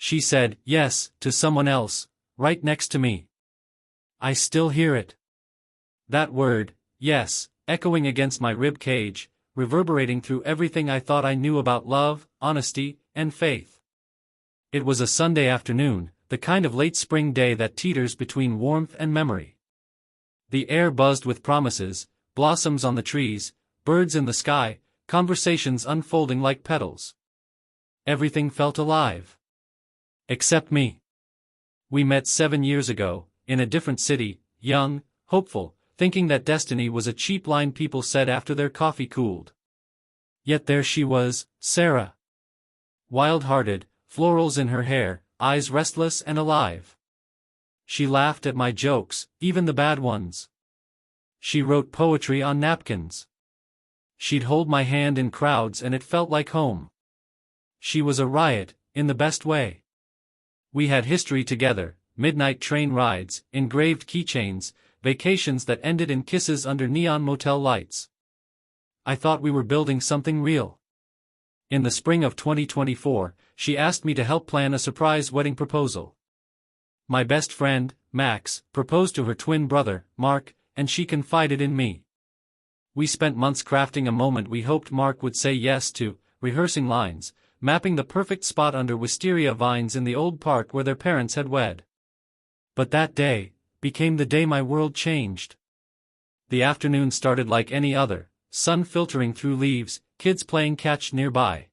She said, yes, to someone else, right next to me. I still hear it. That word, yes, echoing against my rib cage, reverberating through everything I thought I knew about love, honesty, and faith. It was a Sunday afternoon, the kind of late spring day that teeters between warmth and memory. The air buzzed with promises, blossoms on the trees, birds in the sky, conversations unfolding like petals. Everything felt alive. Except me. We met 7 years ago, in a different city, young, hopeful, thinking that destiny was a cheap line people said after their coffee cooled. Yet there she was, Sarah. Wild-hearted, florals in her hair, eyes restless and alive. She laughed at my jokes, even the bad ones. She wrote poetry on napkins. She'd hold my hand in crowds and it felt like home. She was a riot, in the best way. We had history together, midnight train rides, engraved keychains, vacations that ended in kisses under neon motel lights. I thought we were building something real. In the spring of 2024, she asked me to help plan a surprise wedding proposal. My best friend, Max, proposed to her twin brother, Mark, and she confided in me. We spent months crafting a moment we hoped Mark would say yes to, rehearsing lines, mapping the perfect spot under wisteria vines in the old park where their parents had wed. But that day became the day my world changed. The afternoon started like any other, sun filtering through leaves, kids playing catch nearby.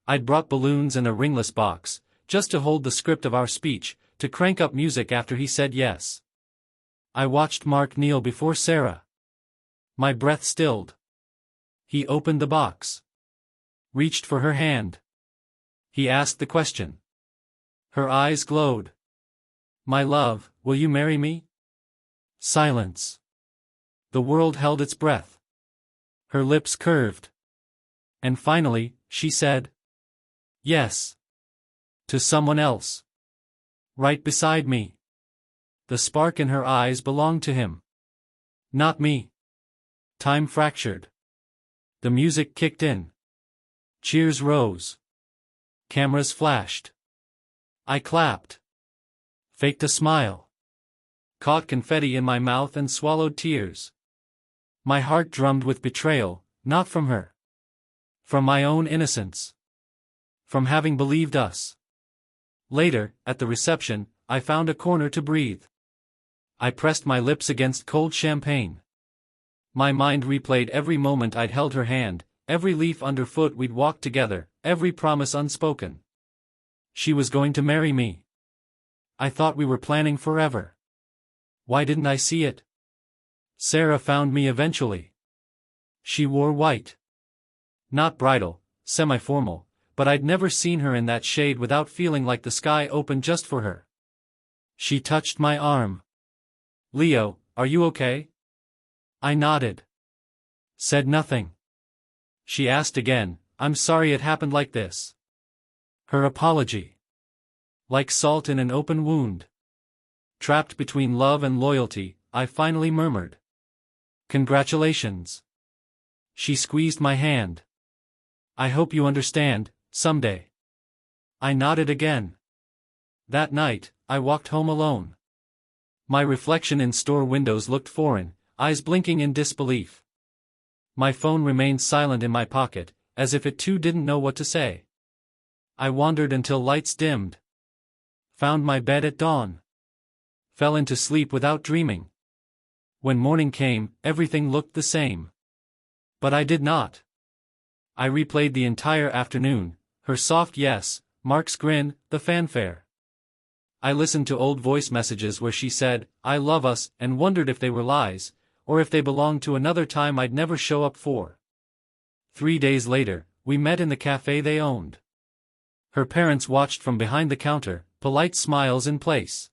I'd brought balloons and a ringless box, just to hold the script of our speech, to crank up music after he said yes. I watched Mark kneel before Sarah. My breath stilled. He opened the box. Reached for her hand. He asked the question. Her eyes glowed. My love, will you marry me? Silence. The world held its breath. Her lips curved. And finally, she said, yes. To someone else. Right beside me. The spark in her eyes belonged to him. Not me. Time fractured. The music kicked in. Cheers rose. Cameras flashed. I clapped. Faked a smile. Caught confetti in my mouth and swallowed tears. My heart drummed with betrayal, not from her. From my own innocence. From having believed us. Later, at the reception, I found a corner to breathe. I pressed my lips against cold champagne. My mind replayed every moment I'd held her hand, every leaf underfoot we'd walked together, every promise unspoken. She was going to marry me. I thought we were planning forever. Why didn't I see it? Sarah found me eventually. She wore white. Not bridal, semi-formal, but I'd never seen her in that shade without feeling like the sky opened just for her. She touched my arm. Leo, are you okay? I nodded. Said nothing. She asked again, I'm sorry it happened like this. Her apology. Like salt in an open wound. Trapped between love and loyalty, I finally murmured. Congratulations. She squeezed my hand. I hope you understand, someday. I nodded again. That night, I walked home alone. My reflection in store windows looked foreign, eyes blinking in disbelief. My phone remained silent in my pocket, as if it too didn't know what to say. I wandered until lights dimmed. Found my bed at dawn. Fell into sleep without dreaming. When morning came, everything looked the same. But I did not. I replayed the entire afternoon, her soft yes, Mark's grin, the fanfare. I listened to old voice messages where she said, I love us, and wondered if they were lies, or if they belonged to another time I'd never show up for. 3 days later, we met in the cafe they owned. Her parents watched from behind the counter, polite smiles in place.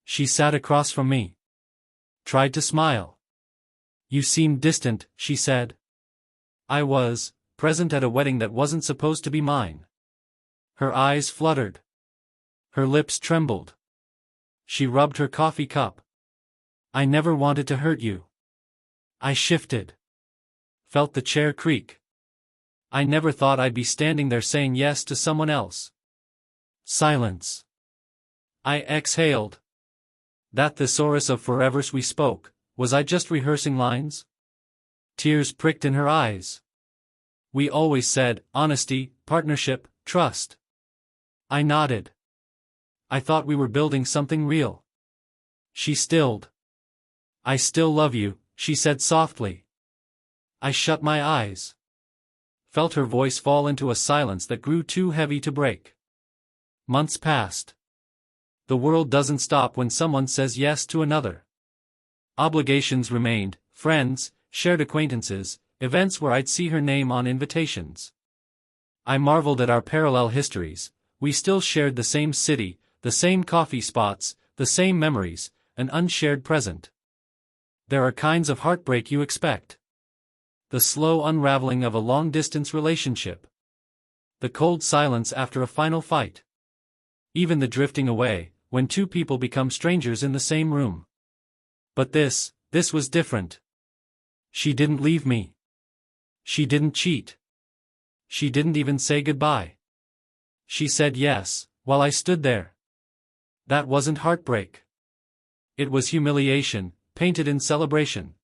She sat across from me. Tried to smile. You seemed distant, she said. I was, present at a wedding that wasn't supposed to be mine. Her eyes fluttered. Her lips trembled. She rubbed her coffee cup. I never wanted to hurt you. I shifted. Felt the chair creak. I never thought I'd be standing there saying yes to someone else. Silence. I exhaled. That thesaurus of forevers we spoke, was I just rehearsing lines? Tears pricked in her eyes. We always said, honesty, partnership, trust. I nodded. I thought we were building something real. She stilled. I still love you, she said softly. I shut my eyes. Felt her voice fall into a silence that grew too heavy to break. Months passed. The world doesn't stop when someone says yes to another. Obligations remained, friends, shared acquaintances, events where I'd see her name on invitations. I marveled at our parallel histories. We still shared the same city, the same coffee spots, the same memories, an unshared present. There are kinds of heartbreak you expect. The slow unraveling of a long-distance relationship. The cold silence after a final fight. Even the drifting away, when two people become strangers in the same room. But this was different. She didn't leave me. She didn't cheat. She didn't even say goodbye. She said yes, while I stood there. That wasn't heartbreak. It was humiliation, painted in celebration.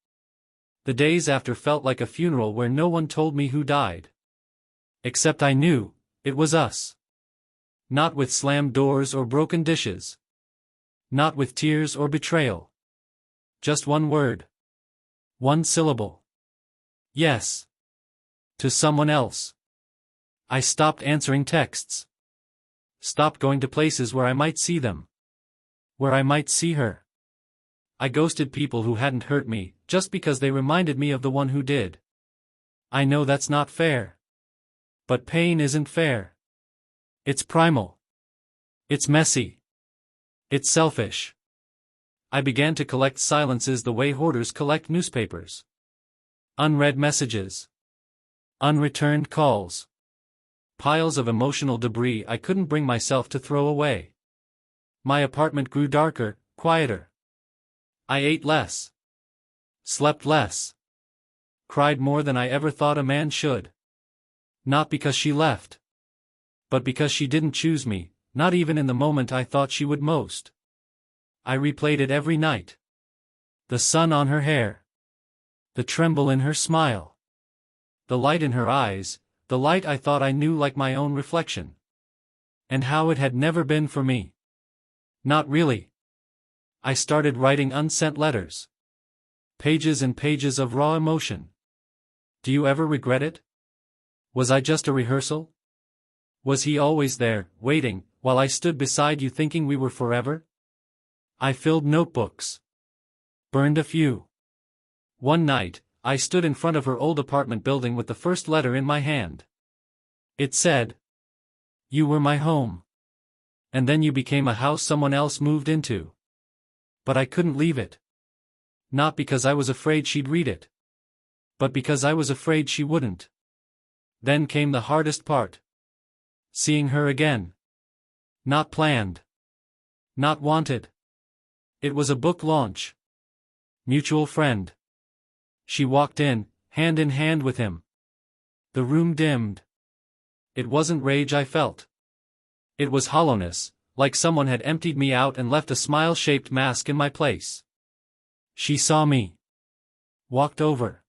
The days after felt like a funeral where no one told me who died. Except I knew, it was us. Not with slammed doors or broken dishes. Not with tears or betrayal. Just one word. One syllable. Yes. To someone else. I stopped answering texts. Stopped going to places where I might see them. Where I might see her. I ghosted people who hadn't hurt me, just because they reminded me of the one who did. I know that's not fair. But pain isn't fair. It's primal. It's messy. It's selfish. I began to collect silences the way hoarders collect newspapers. Unread messages. Unreturned calls. Piles of emotional debris I couldn't bring myself to throw away. My apartment grew darker, quieter. I ate less. Slept less. Cried more than I ever thought a man should. Not because she left. But because she didn't choose me, not even in the moment I thought she would most. I replayed it every night. The sun on her hair. The tremble in her smile. The light in her eyes, the light I thought I knew like my own reflection. And how it had never been for me. Not really. I started writing unsent letters. Pages and pages of raw emotion. Do you ever regret it? Was I just a rehearsal? Was he always there, waiting, while I stood beside you thinking we were forever? I filled notebooks. Burned a few. One night, I stood in front of her old apartment building with the first letter in my hand. It said, "You were my home. And then you became a house someone else moved into." But I couldn't leave it. Not because I was afraid she'd read it. But because I was afraid she wouldn't. Then came the hardest part. Seeing her again. Not planned. Not wanted. It was a book launch. Mutual friend. She walked in hand with him. The room dimmed. It wasn't rage I felt. It was hollowness, like someone had emptied me out and left a smile-shaped mask in my place. She saw me. Walked over.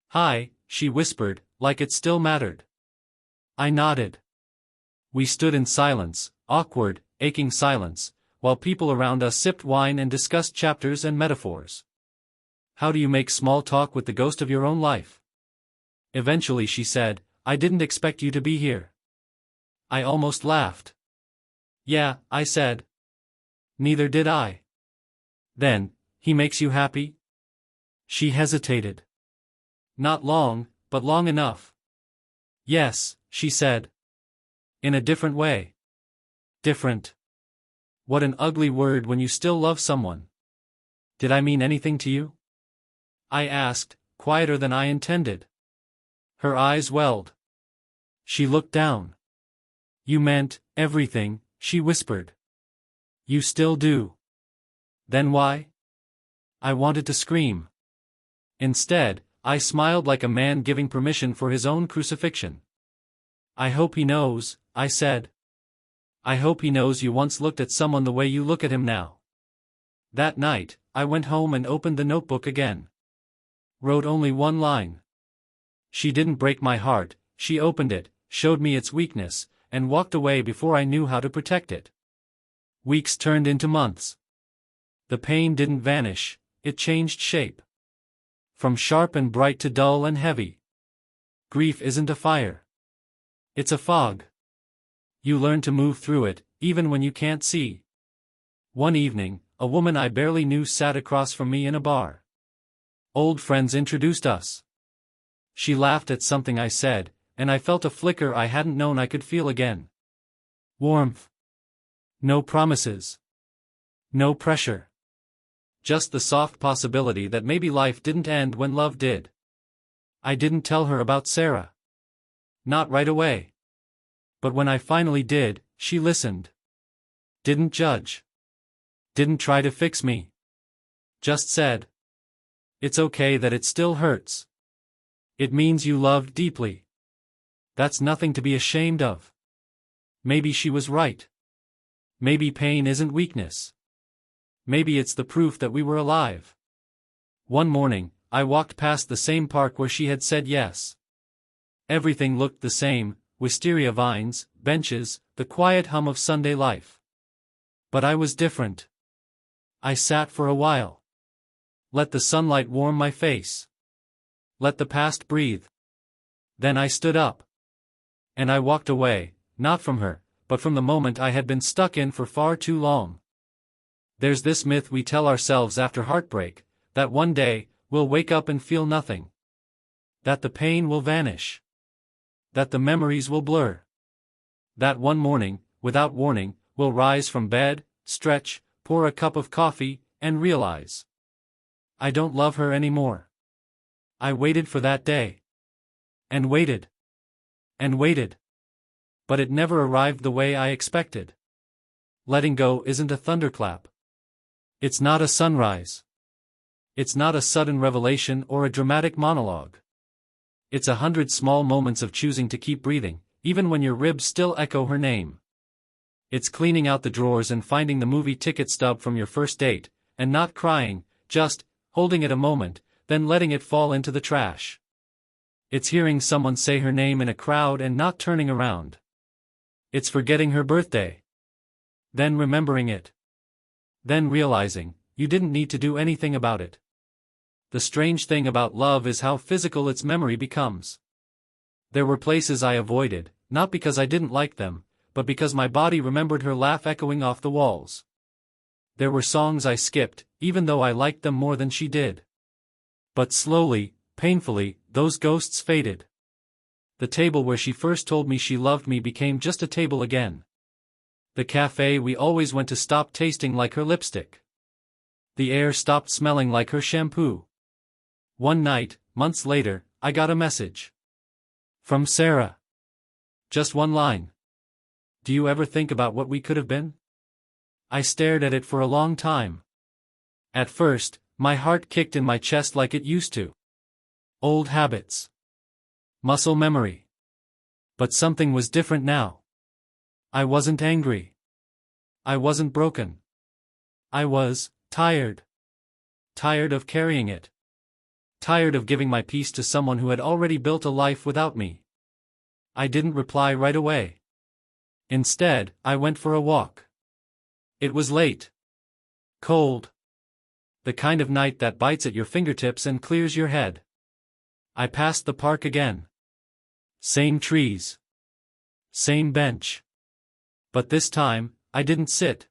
"Hi," she whispered, like it still mattered. I nodded. We stood in silence, awkward, aching silence, while people around us sipped wine and discussed chapters and metaphors. How do you make small talk with the ghost of your own life? Eventually she said, "I didn't expect you to be here." I almost laughed. "Yeah," I said. "Neither did I." Then, "He makes you happy?" She hesitated. Not long, but long enough. "Yes," she said. In a different way. Different. What an ugly word when you still love someone. Did I mean anything to you? I asked, quieter than I intended. Her eyes welled. She looked down. "You meant everything," she whispered. "You still do." Then why? I wanted to scream. Instead, I smiled like a man giving permission for his own crucifixion. "I hope he knows," I said. I hope he knows you once looked at someone the way you look at him now. That night, I went home and opened the notebook again. Wrote only one line. She didn't break my heart, she opened it, showed me its weakness, and walked away before I knew how to protect it. Weeks turned into months. The pain didn't vanish, it changed shape. From sharp and bright to dull and heavy. Grief isn't a fire. It's a fog. You learn to move through it, even when you can't see. One evening, a woman I barely knew sat across from me in a bar. Old friends introduced us. She laughed at something I said, and I felt a flicker I hadn't known I could feel again. Warmth. No promises. No pressure. Just the soft possibility that maybe life didn't end when love did. I didn't tell her about Sarah. Not right away. But when I finally did, she listened. Didn't judge. Didn't try to fix me. Just said, "It's okay that it still hurts. It means you loved deeply. That's nothing to be ashamed of." Maybe she was right. Maybe pain isn't weakness. Maybe it's the proof that we were alive. One morning, I walked past the same park where she had said yes. Everything looked the same: wisteria vines, benches, the quiet hum of Sunday life. But I was different. I sat for a while. Let the sunlight warm my face. Let the past breathe. Then I stood up. And I walked away, not from her, but from the moment I had been stuck in for far too long. There's this myth we tell ourselves after heartbreak, that one day, we'll wake up and feel nothing. That the pain will vanish. That the memories will blur. That one morning, without warning, we'll rise from bed, stretch, pour a cup of coffee, and realize, I don't love her anymore. I waited for that day. And waited. And waited. But it never arrived the way I expected. Letting go isn't a thunderclap. It's not a sunrise. It's not a sudden revelation or a dramatic monologue. It's 100 small moments of choosing to keep breathing, even when your ribs still echo her name. It's cleaning out the drawers and finding the movie ticket stub from your first date, and not crying, just holding it a moment, then letting it fall into the trash. It's hearing someone say her name in a crowd and not turning around. It's forgetting her birthday. Then remembering it. Then realizing, you didn't need to do anything about it. The strange thing about love is how physical its memory becomes. There were places I avoided, not because I didn't like them, but because my body remembered her laugh echoing off the walls. There were songs I skipped, even though I liked them more than she did. But slowly, painfully, those ghosts faded. The table where she first told me she loved me became just a table again. The cafe we always went to stopped tasting like her lipstick. The air stopped smelling like her shampoo. One night, months later, I got a message. From Sarah. Just one line. Do you ever think about what we could have been? I stared at it for a long time. At first, my heart kicked in my chest like it used to. Old habits. Muscle memory. But something was different now. I wasn't angry. I wasn't broken. I was tired. Tired of carrying it. Tired of giving my peace to someone who had already built a life without me. I didn't reply right away. Instead, I went for a walk. It was late. Cold. The kind of night that bites at your fingertips and clears your head. I passed the park again. Same trees. Same bench. But this time, I didn't sit.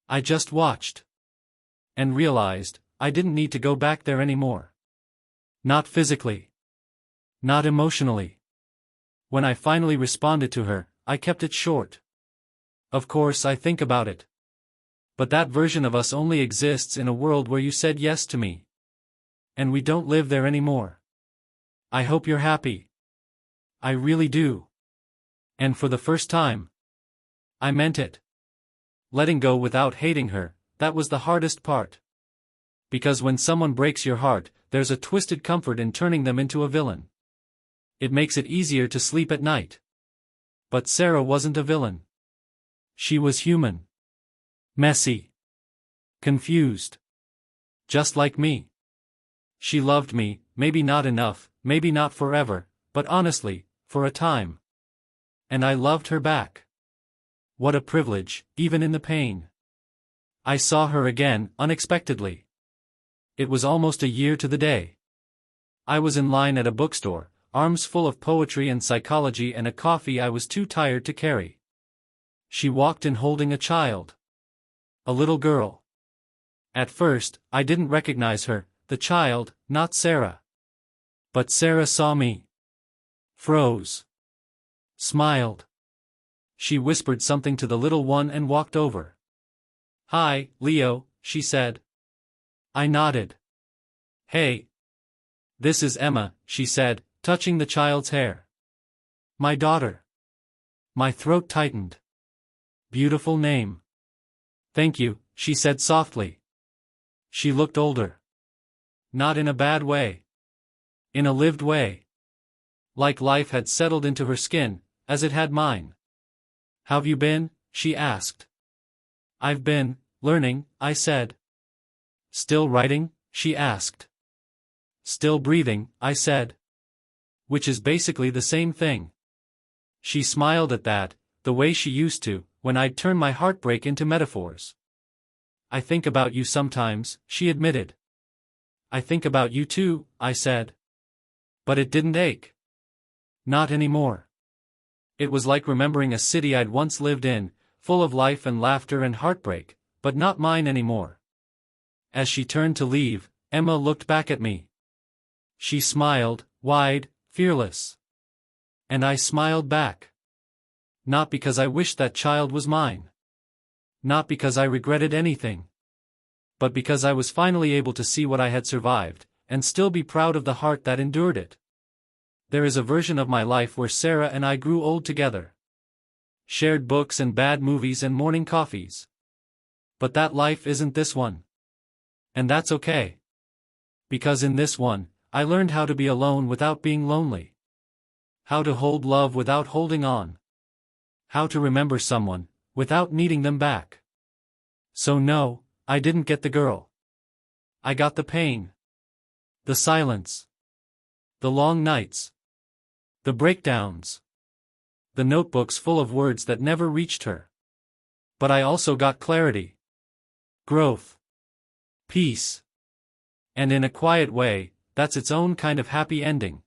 I just watched. And realized, I didn't need to go back there anymore. Not physically. Not emotionally. When I finally responded to her, I kept it short. Of course I think about it. But that version of us only exists in a world where you said yes to me. And we don't live there anymore. I hope you're happy. I really do. And for the first time. I meant it. Letting go without hating her, that was the hardest part. Because when someone breaks your heart, there's a twisted comfort in turning them into a villain. It makes it easier to sleep at night. But Sarah wasn't a villain. She was human. Messy. Confused. Just like me. She loved me, maybe not enough, maybe not forever, but honestly, for a time. And I loved her back. What a privilege, even in the pain. I saw her again, unexpectedly. It was almost a year to the day. I was in line at a bookstore, arms full of poetry and psychology and a coffee I was too tired to carry. She walked in holding a child. A little girl. At first, I didn't recognize her, the child, not Sarah. But Sarah saw me. Froze. Smiled. She whispered something to the little one and walked over. "Hi, Leo," she said. I nodded. "Hey. This is Emma," she said, touching the child's hair. "My daughter." My throat tightened. "Beautiful name." "Thank you," she said softly. She looked older. Not in a bad way. In a lived way. Like life had settled into her skin, as it had mine. "How've you been?" she asked. "I've been learning," I said. "Still writing?" she asked. "Still breathing," I said. Which is basically the same thing. She smiled at that, the way she used to, when I'd turn my heartbreak into metaphors. "I think about you sometimes," she admitted. "I think about you too," I said. But it didn't ache. Not anymore. It was like remembering a city I'd once lived in, full of life and laughter and heartbreak, but not mine anymore. As she turned to leave, Emma looked back at me. She smiled, wide, fearless. And I smiled back. Not because I wished that child was mine. Not because I regretted anything. But because I was finally able to see what I had survived, and still be proud of the heart that endured it. There is a version of my life where Sarah and I grew old together. Shared books and bad movies and morning coffees. But that life isn't this one. And that's okay. Because in this one, I learned how to be alone without being lonely. How to hold love without holding on. How to remember someone, without needing them back. So no, I didn't get the girl. I got the pain. The silence. The long nights. The breakdowns. The notebooks full of words that never reached her. But I also got clarity. Growth. Peace. And in a quiet way, that's its own kind of happy ending.